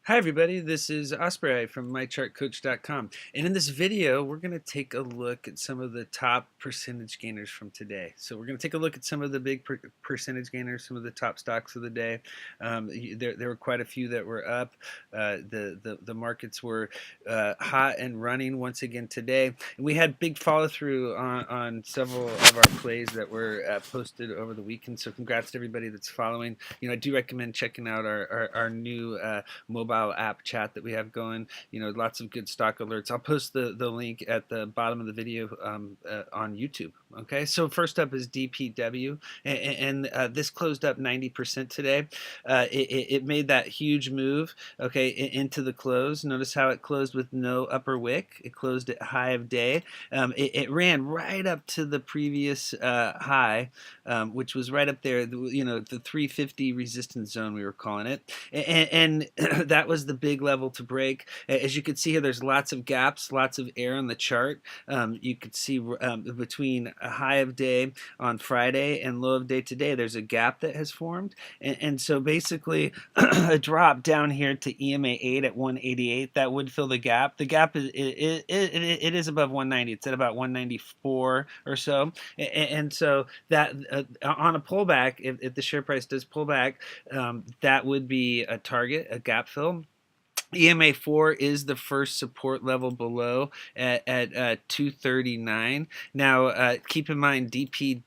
Hi everybody, this is Osprey from MyChartCoach.com, and in this video we're going to take a look at some of the top percentage gainers from today. So we're going to take a look at some of the big percentage gainers, some of the top stocks of the day. There were quite a few that were up. The markets were hot and running once again today, and we had big follow through on several of our plays that were posted over the weekend. So congrats to everybody that's following. I do recommend checking out our new mobile app chat that we have going. Lots of good stock alerts. I'll post the link at the bottom of the video on YouTube. Okay, so first up is DPW, and this closed up 90% today. It made that huge move, okay, into the close. Notice how it closed with no upper wick. It closed at high of day. It ran right up to the previous high, which was right up there, the 350 resistance zone, we were calling it, and that was the big level to break. As you can see here, there's lots of gaps, lots of air on the chart. You could see between a high of day on Friday and low of day today, there's a gap that has formed, and so basically a drop down here to EMA 8 at 188 that would fill the gap. The gap it is above 190. It's at about 194 or so, and so that on a pullback, if the share price does pull back, that would be a target, a gap fill. EMA 4 is the first support level below at 239. Now, keep in mind DPW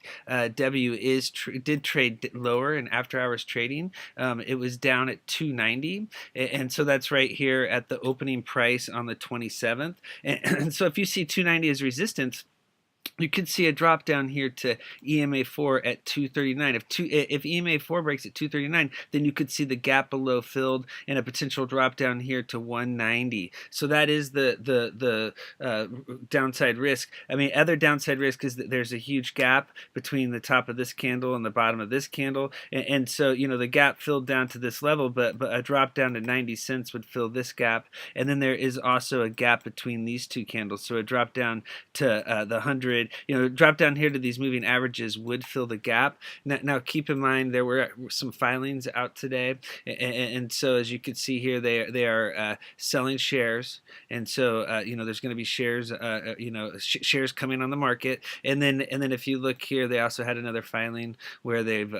did trade lower in after hours trading. It was down at 290, and so that's right here at the opening price on the 27th. And so if you see 290 as resistance, you could see a drop down here to EMA 4 at 239. If EMA 4 breaks at 239, then you could see the gap below filled and a potential drop down here to 190. So that is the downside risk. I mean, other downside risk is that there's a huge gap between the top of this candle and the bottom of this candle, and so the gap filled down to this level, but a drop down to 90 cents would fill this gap, and then there is also a gap between these two candles. So a drop down to the 100. Drop down here to these moving averages would fill the gap. Now keep in mind there were some filings out today, and so as you can see here, they are selling shares, and so there's going to be shares shares coming on the market, and then if you look here, they also had another filing where they've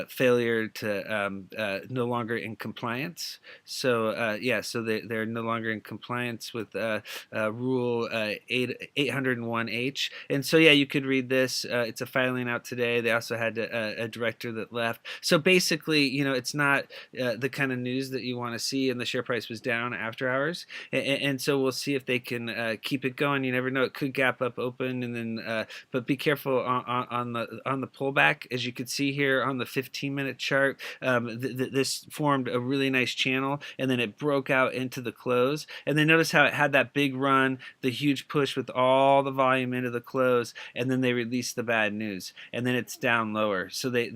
failure to no longer in compliance. So so they're no longer in compliance with rule 801H. And so, yeah, you could read this. It's a filing out today. They also had a director that left. So basically, it's not the kind of news that you want to see, and the share price was down after hours. And so we'll see if they can keep it going. You never know. It could gap up open, and then but be careful on the pullback. As you can see here on the 15-minute chart, this formed a really nice channel, and then it broke out into the close. And then notice how it had that big run, the huge push with all the volume into the close, and then they released the bad news, and then it's down lower. So they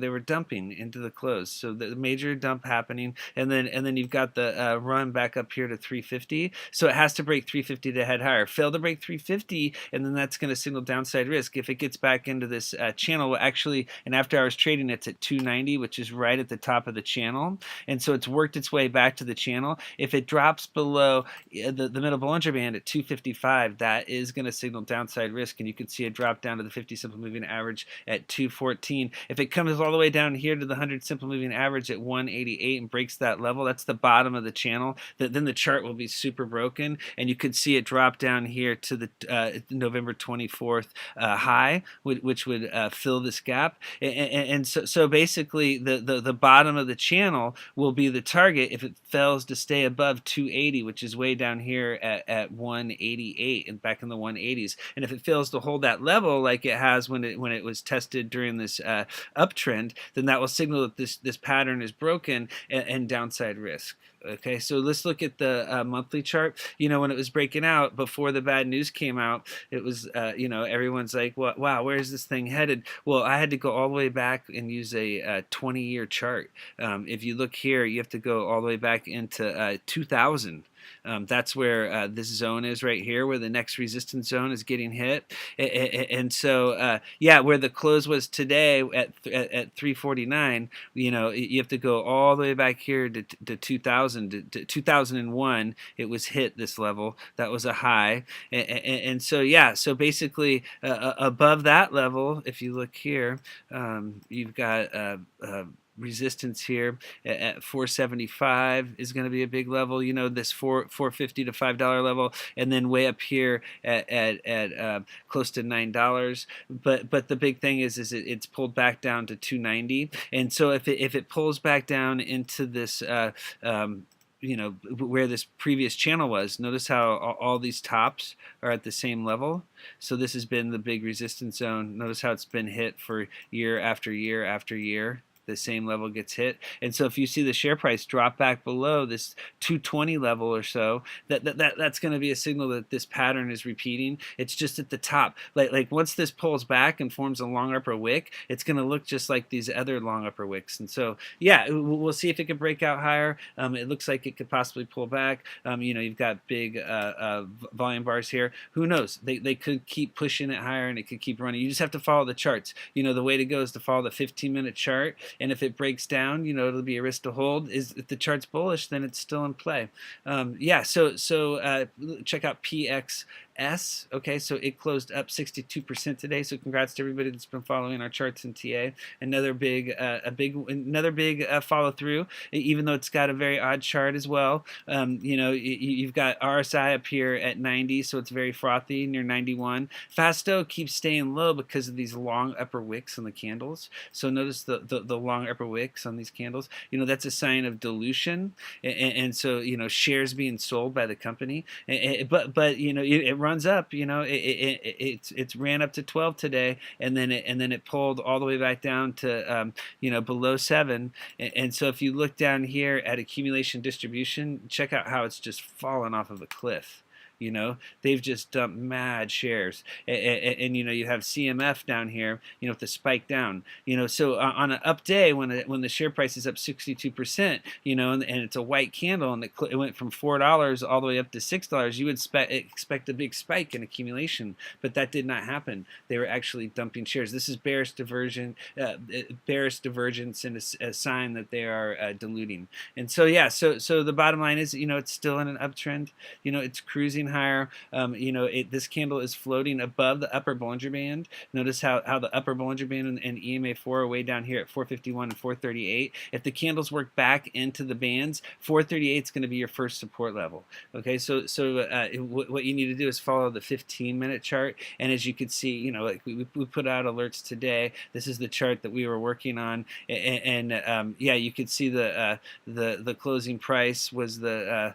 were dumping into the close. So the major dump happening, and then you've got the run back up here to 350. So it has to break 350 to head higher. Fail to break 350, and then that's going to signal downside risk. If it gets back into this channel, well, actually in after hours trading, it's at 290, which is right at the top of the channel, and so it's worked its way back to the channel. If it drops below the middle Bollinger Band at 255, that is going to signal downside risk, and you can see a drop down to the 50 simple moving average at 214. If it comes all the way down here to the 100 simple moving average at 188 and breaks that level, that's the bottom of the channel. Then the chart will be super broken, and you could see it drop down here to the November 24th high, which would fill this gap. And so basically, the bottom of the channel will be the target if it fails to stay above 280, which is way down here at 188 and back in the 180s. And if it fails to hold that level like it has when it was tested during this uptrend, then that will signal that this pattern is broken and downside risk. Okay, so let's look at the monthly chart. When it was breaking out before the bad news came out, it was everyone's like, wow, where is this thing headed? Well, I had to go all the way back and use a 20-year chart. If you look here, you have to go all the way back into 2000. That's where this zone is right here, where the next resistance zone is getting hit. And so, yeah, where the close was today at 349, you know, you have to go all the way back here to 2000, to 2001. It was hit this level. That was a high. And so, yeah, so basically above that level, if you look here, you've got resistance here at 475 is going to be a big level, you know, this 450 to $5 level, and then way up here at close to $9. But the big thing is it's pulled back down to 290, and so if it pulls back down into this you know, where this previous channel was, notice how all these tops are at the same level. So this has been the big resistance zone. Notice how it's been hit for year after year after year. The same level gets hit. And so if you see the share price drop back below this 220 level or so, that's going to be a signal that this pattern is repeating. It's just at the top. Like once this pulls back and forms a long upper wick, it's going to look just like these other long upper wicks. And so, yeah, we'll see if it can break out higher. It looks like it could possibly pull back. You know, you've got big volume bars here. Who knows? They could keep pushing it higher and it could keep running. You just have to follow the charts. You know, the way to go is to follow the 15-minute chart. And if it breaks down, you know, it'll be a risk to hold. If the chart's bullish, then it's still in play. Yeah, so check out PXS. Okay, so it closed up 62% today. So congrats to everybody that's been following our charts in TA. Another big follow through, even though it's got a very odd chart as well. You know, you've got RSI up here at 90, so it's very frothy near 91. Fasto keeps staying low because of these long upper wicks on the candles. So notice the long upper wicks on these candles. You know, that's a sign of dilution, and so, you know, shares being sold by the company. But you know, it runs up. You know, it's ran up to 12 today, and then it pulled all the way back down to you know, below 7. And so if you look down here at accumulation distribution, check out how it's just fallen off of a cliff. You know, they've just dumped mad shares, and you know, you have CMF down here, you know, with the spike down, you know. So on an up day, when the share price is up 62%, you know, and it's a white candle, and it went from $4 all the way up to $6, you would expect a big spike in accumulation, but that did not happen. They were actually dumping shares. This is bearish divergence, and a sign that they are diluting. And so, yeah, so the bottom line is, you know, it's still in an uptrend. You know, it's cruising higher. You know, this candle is floating above the upper Bollinger Band. Notice how the upper Bollinger Band and EMA4 are way down here at 451 and 438. If the candles work back into the bands, 438 is going to be your first support level. Okay, so what you need to do is follow the 15-minute chart. And as you can see, you know, like we put out alerts today. This is the chart that we were working on, and yeah, you could see the closing price was the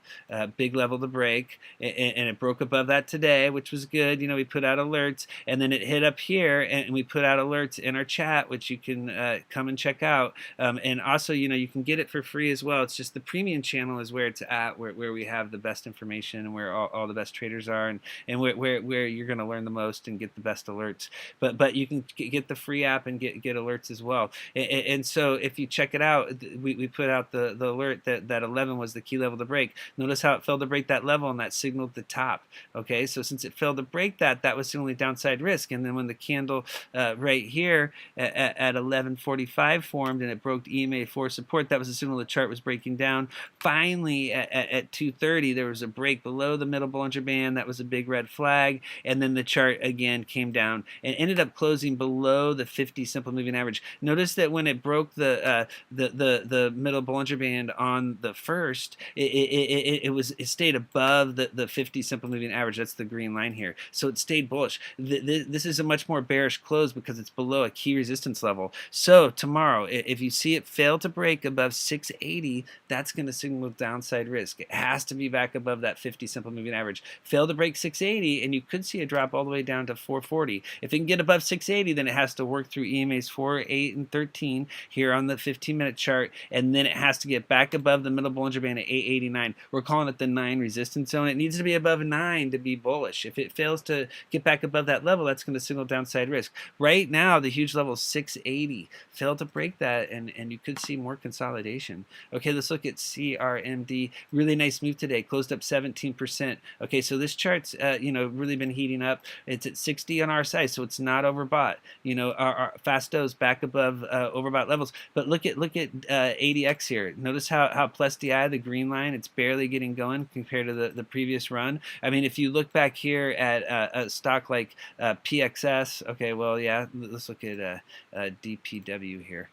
big level to break, and it broke above that today, which was good. You know, we put out alerts, and then it hit up here, and we put out alerts in our chat, which you can come and check out. And also, you know, you can get it for free as well. It's just the premium channel is where it's at, where we have the best information and where all the best traders are, and where you're going to learn the most and get the best alerts. But you can get the free app and get alerts as well. And so if you check it out, we put out the alert that 11 was the key level to break. Notice how it failed to break that level, and that signaled the top. Okay, so since it failed to break that was signaling downside risk. And then when the candle right here at 11:45 formed and it broke EMA4 support, that was a signal the chart was breaking down. Finally, at 2:30, there was a break below the middle Bollinger Band. That was a big red flag, and then the chart again came down and ended up closing below the 50 simple moving average. Notice that when it broke the middle Bollinger Band on the first, it stayed above the 50 simple moving average. That's the green line here. So it stayed bullish. This is a much more bearish close because it's below a key resistance level. So tomorrow, if you see it fail to break above 680, that's going to signal downside risk. It has to be back above that 50 simple moving average. Fail to break 680, and you could see a drop all the way down to 440. If it can get above 680, then it has to work through EMAs 4, 8, and 13 here on the 15-minute chart, and then it has to get back above the middle Bollinger Band at 889. We're calling it the 9 resistance zone. It needs to be above above 9 to be bullish. If it fails to get back above that level, that's going to signal downside risk. Right now, the huge level is 680. Failed to break that, and you could see more consolidation. Okay, let's look at CRMD. Really nice move today. Closed up 17%. Okay, so this chart's really been heating up. It's at 60 on our side, so it's not overbought. Our Fasto's back above overbought levels. But look at ADX here. Notice how plus DI, the green line, it's barely getting going compared to the previous run. I mean, if you look back here at a stock like PXS, okay, well, yeah, let's look at DPW here.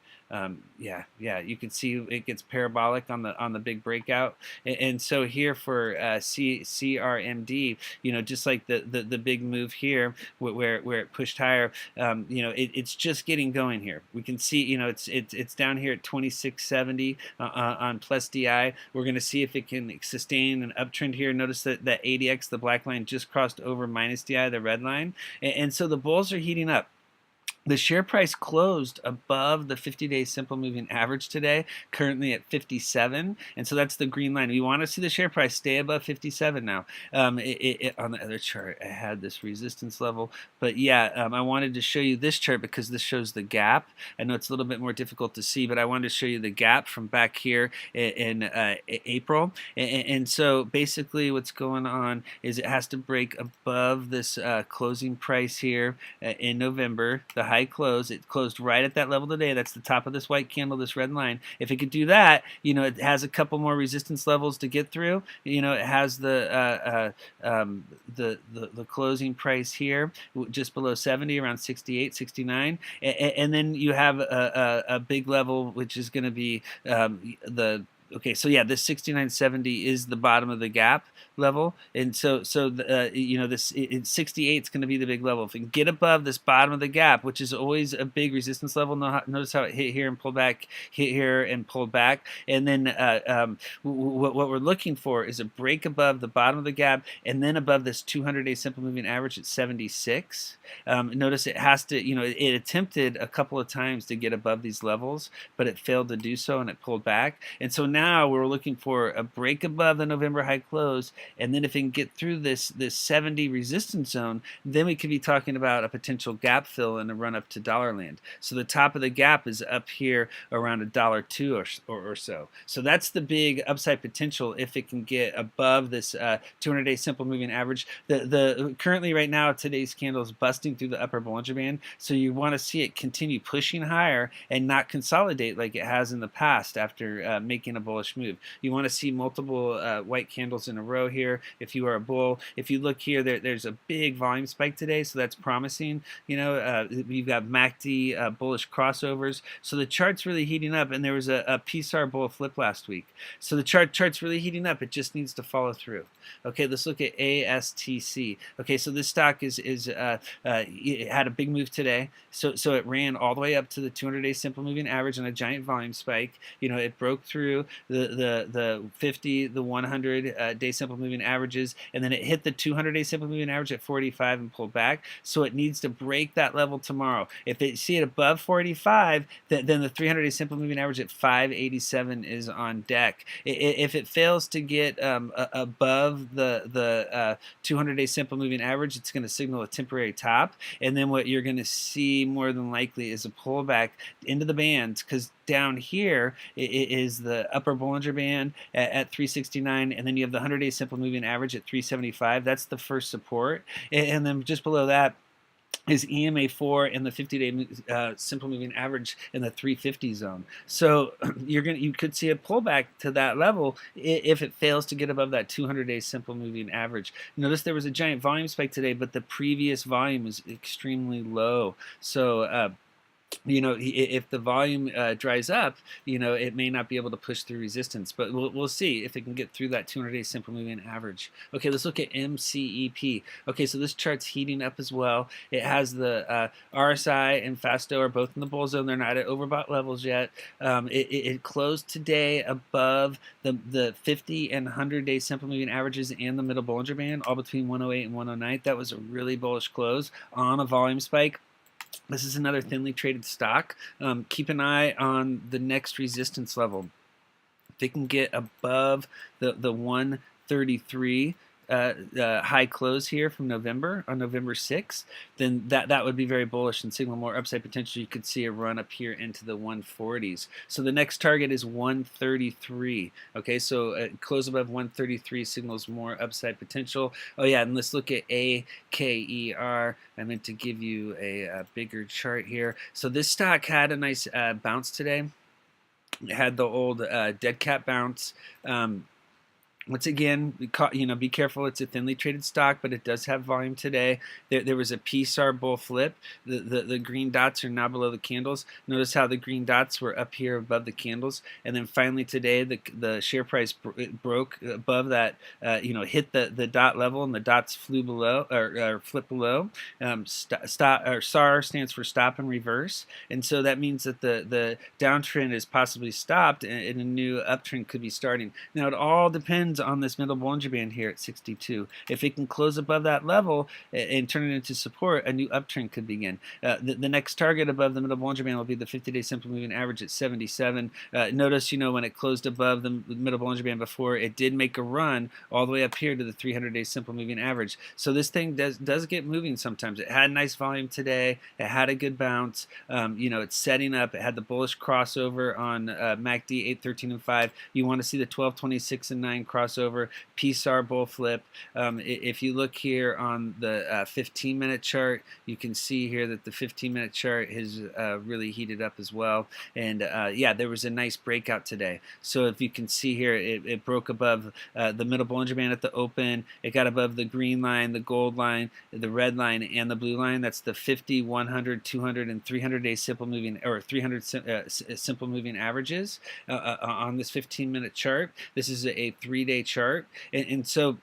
Yeah, you can see it gets parabolic on the big breakout, and so here for CRMD, just like the big move here where it pushed higher, it's just getting going here. We can see, it's down here at 2670 on plus DI. We're going to see if it can sustain an uptrend here. Notice that ADX, the black line, just crossed over minus DI, the red line, and so the bulls are heating up. The share price closed above the 50-day simple moving average today, currently at 57, and so that's the green line. We want to see the share price stay above 57 now. On the other chart, I had this resistance level, but yeah, I wanted to show you this chart because this shows the gap. I know it's a little bit more difficult to see, but I wanted to show you the gap from back here in April, and so basically what's going on is it has to break above this closing price here in November, the high close. It closed right at that level today. That's the top of this white candle, this red line. If it could do that, it has a couple more resistance levels to get through. It has the closing price here just below 70, around 68, 69, and then you have a big level which is going to be okay, so yeah, this 69.70 is the bottom of the gap level, and so this 68 is going to be the big level. If we can get above this bottom of the gap, which is always a big resistance level, notice how it hit here and pulled back, hit here and pulled back, and then what we're looking for is a break above the bottom of the gap, and then above this 200-day simple moving average at 76. Notice it has to, it attempted a couple of times to get above these levels, but it failed to do so, and it pulled back, and so now we're looking for a break above the November high close, and then if we can get through this 70 resistance zone, then we could be talking about a potential gap fill and a run up to Dollarland. So the top of the gap is up here around $1.02 or so. So that's the big upside potential if it can get above this 200-day simple moving average. The currently right now today's candle is busting through the upper Bollinger Band, so you want to see it continue pushing higher and not consolidate like it has in the past after making a bullish move. You want to see multiple white candles in a row here if you are a bull. If you look here, there's a big volume spike today, so that's promising. We've got MACD bullish crossovers, so the chart's really heating up, and there was a PSAR bull flip last week. So the chart's really heating up. It just needs to follow through. Okay, let's look at ASTC. Okay, so this stock it had a big move today, so it ran all the way up to the 200-day simple moving average on a giant volume spike. It broke through the 50, the 100-day simple moving averages, and then it hit the 200-day simple moving average at 45 and pulled back. So it needs to break that level tomorrow. If they see it above 45, then the 300-day simple moving average at 587 is on deck. If it fails to get above the 200-day simple moving average, it's going to signal a temporary top, and then what you're going to see more than likely is a pullback into the bands, because down here is the upper Bollinger Band at 369, and then you have the 100-day simple moving average at 375. That's the first support, and then just below that is EMA4 and the 50-day simple moving average in the 350 zone. So you could see a pullback to that level if it fails to get above that 200-day simple moving average. Notice there was a giant volume spike today, but the previous volume was extremely low. So if the volume dries up, it may not be able to push through resistance, but we'll see if it can get through that 200-day simple moving average. Okay, let's look at MCEP. Okay, so this chart's heating up as well. It has the RSI and Fasto are both in the bull zone. They're not at overbought levels yet. It closed today above the 50 and 100-day simple moving averages and the middle Bollinger Band, all between 108 and 109. That was a really bullish close on a volume spike. This is another thinly traded stock. Keep an eye on the next resistance level. If they can get above the 133, high close here from November on November 6th, then that would be very bullish and signal more upside potential. You could see a run up here into the 140s. So the next target is 133. Okay, so close above 133 signals more upside potential. Oh yeah, and let's look at AKER. I meant to give you a bigger chart here. So this stock had a nice bounce today. It had the old dead cat bounce. Once again, be careful. It's a thinly traded stock, but it does have volume today. There was a PSAR bull flip. The green dots are now below the candles. Notice how the green dots were up here above the candles, and then finally today the share price broke above that. Hit the dot level, and the dots flew below or flipped below. SAR stands for stop and reverse, and so that means that the downtrend is possibly stopped, and a new uptrend could be starting. Now it all depends on this middle Bollinger Band here at 62. If it can close above that level and turn it into support, a new uptrend could begin. The next target above the middle Bollinger Band will be the 50-day simple moving average at 77. Notice, when it closed above the middle Bollinger Band before, it did make a run all the way up here to the 300-day simple moving average. So this thing does get moving sometimes. It had nice volume today. It had a good bounce. It's setting up. It had the bullish crossover on MACD 8, 13, and 5. You want to see the 12, 26, and 9 crossover, PSAR bull flip. If you look here on the 15-minute chart, you can see here that the 15-minute chart has really heated up as well. And yeah, there was a nice breakout today. So if you can see here, it broke above the middle Bollinger Band at the open. It got above the green line, the gold line, the red line, and the blue line. That's the 50, 100, 200, and 300-day simple moving, or 300 simple moving averages on this 15-minute chart. This is a 3-day chart, and so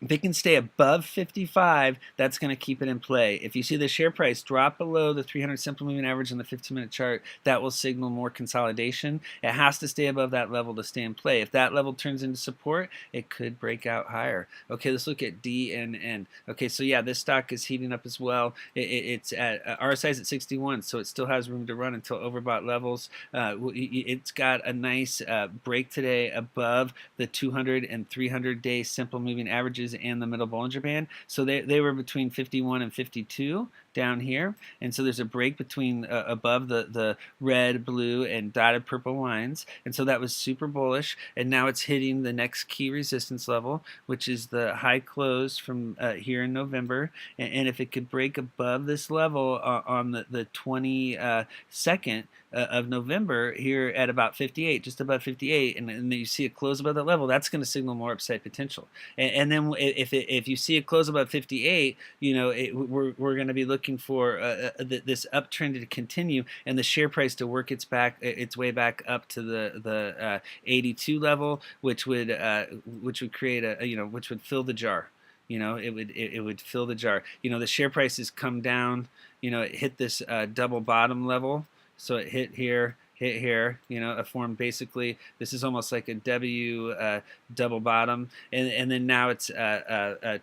if it can stay above 55, that's going to keep it in play. If you see the share price drop below the 300 simple moving average on the 15-minute chart, that will signal more consolidation. It has to stay above that level to stay in play. If that level turns into support, it could break out higher. Okay, let's look at DNN. Okay, so yeah, this stock is heating up as well. It's at RSI is at 61, so it still has room to run until overbought levels. It's got a nice break today above the 200 and 300-day simple moving averages and the middle Bollinger Band. So they were between 51 and 52 down here, and so there's a break between above the red, blue, and dotted purple lines, and so that was super bullish. And now it's hitting the next key resistance level, which is the high close from here in November. And if it could break above this level on the 22nd of November here at about 58, just above 58, and then you see it close above that level, that's going to signal more upside potential. And then if you see it close above 58, we're going to be looking for this uptrend to continue and the share price to work its way back up to the 82 level, which would create which would fill the jar. It would fill the jar. The share price has come down. It hit this double bottom level. So it hit here, it formed basically, this is almost like a W double bottom, and then now it's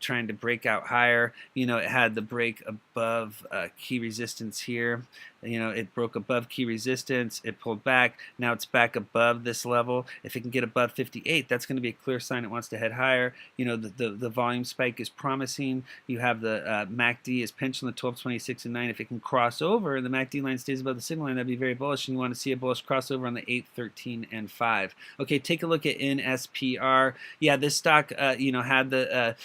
trying to break out higher. It had the break above key resistance here. It broke above key resistance, it pulled back, now it's back above this level. If it can get above 58, that's going to be a clear sign it wants to head higher. The volume spike is promising. You have the MACD is pinched on the 12, 26, and 9. If it can cross over and the MACD line stays above the signal line, that'd be very bullish, and you want to see a bullish crossover on the 8, 13, and 5. Okay, take a look at NSPR. Yeah, this stock had the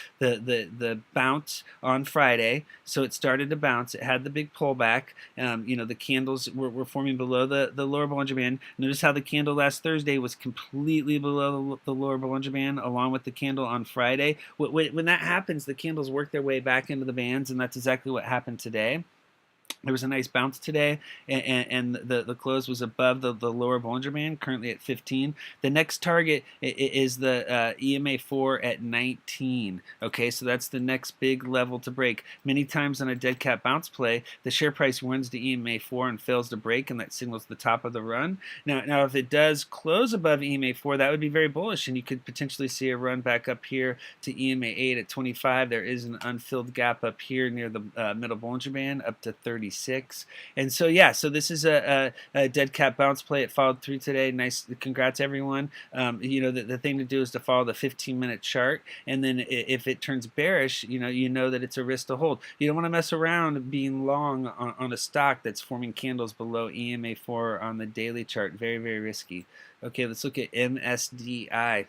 bounce on Friday, so it started to bounce. It had the big pullback. The candles were forming below the lower Bollinger Band. Notice how the candle last Thursday was completely below the lower Bollinger Band, along with the candle on Friday. When that happens, the candles work their way back into the bands, and that's exactly what happened today. There was a nice bounce today, and the close was above the lower Bollinger Band, currently at 15. The next target is the EMA 4 at 19. Okay, so that's the next big level to break. Many times on a dead cat bounce play, the share price runs to EMA 4 and fails to break, and that signals the top of the run. Now if it does close above EMA 4, that would be very bullish, and you could potentially see a run back up here to EMA 8 at 25. There is an unfilled gap up here near the middle Bollinger Band up to 30. 136. And so yeah, so this is a dead cat bounce play. It followed through today. Nice, congrats everyone. You know, the thing to do is to follow the 15-minute chart, and then if it turns bearish, you know that it's a risk to hold. You don't want to mess around being long on a stock that's forming candles below EMA4 on the daily chart. Very, very risky. Okay, let's look at MSDI.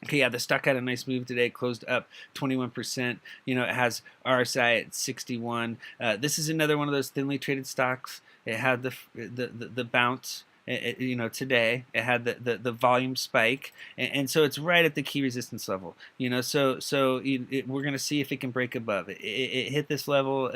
Okay, yeah, the stock had a nice move today, closed up 21%. You know, it has RSI at 61. This is another one of those thinly traded stocks. It had the bounce. You know, today it had the volume spike, and so it's right at the key resistance level. You know, we're going to see if it can break above it. It hit this level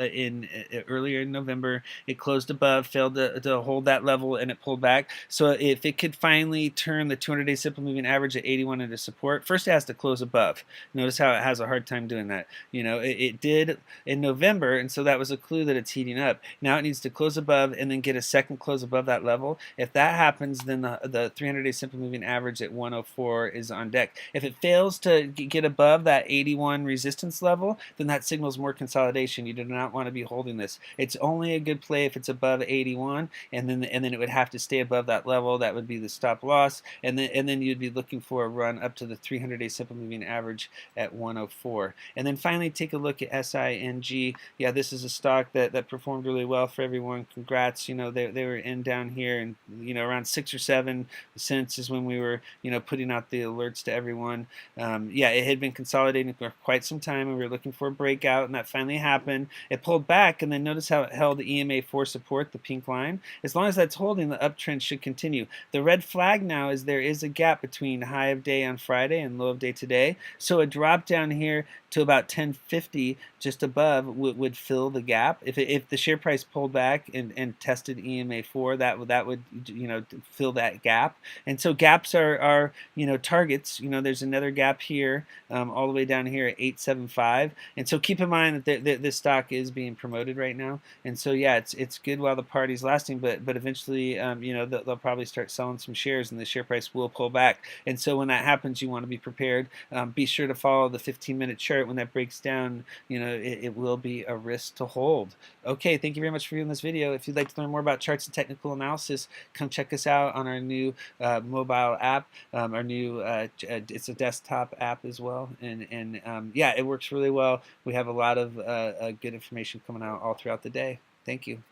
earlier in November. It closed above, failed to hold that level, and it pulled back. So if it could finally turn the 200-day simple moving average at 81 into support, first it has to close above. Notice how it has a hard time doing that. You know, it did in November, and so that was a clue that it's heating up. Now it needs to close above and then get a second close above that level. If that happens, then the 300-day simple moving average at 104 is on deck. If it fails to get above that 81 resistance level, then that signals more consolidation. You do not want to be holding this. It's only a good play if it's above 81, and then it would have to stay above that level. That would be the stop loss, and then you'd be looking for a run up to the 300-day simple moving average at 104. And then finally, take a look at SING. Yeah, this is a stock that performed really well for everyone. Congrats. You know, they were in down here, and you know, around 6 or 7 cents is when we were, you know, putting out the alerts to everyone. Yeah, it had been consolidating for quite some time, and we were looking for a breakout, and that finally happened. It pulled back, and then notice how it held the EMA4 support, the pink line. As long as that's holding, the uptrend should continue. The red flag now is there is a gap between high of day on Friday and low of day today. So a drop down here to about 1050 just above would fill the gap. If the share price pulled back and tested EMA4, that would you know, fill that gap. And so gaps are you know, targets. You know, there's another gap here all the way down here at 875. And so keep in mind that this stock is being promoted right now. And so yeah, it's good while the party's lasting, but eventually you know, they'll probably start selling some shares, and the share price will pull back. And so when that happens, you want to be prepared. Be sure to follow the 15-minute chart. When that breaks down, you know, it will be a risk to hold. Okay, thank you very much for viewing this video. If you'd like to learn more about charts and technical analysis, come check us out on our new mobile app. Our new it's a desktop app as well, and yeah, it works really well. We have a lot of good information coming out all throughout the day. Thank you.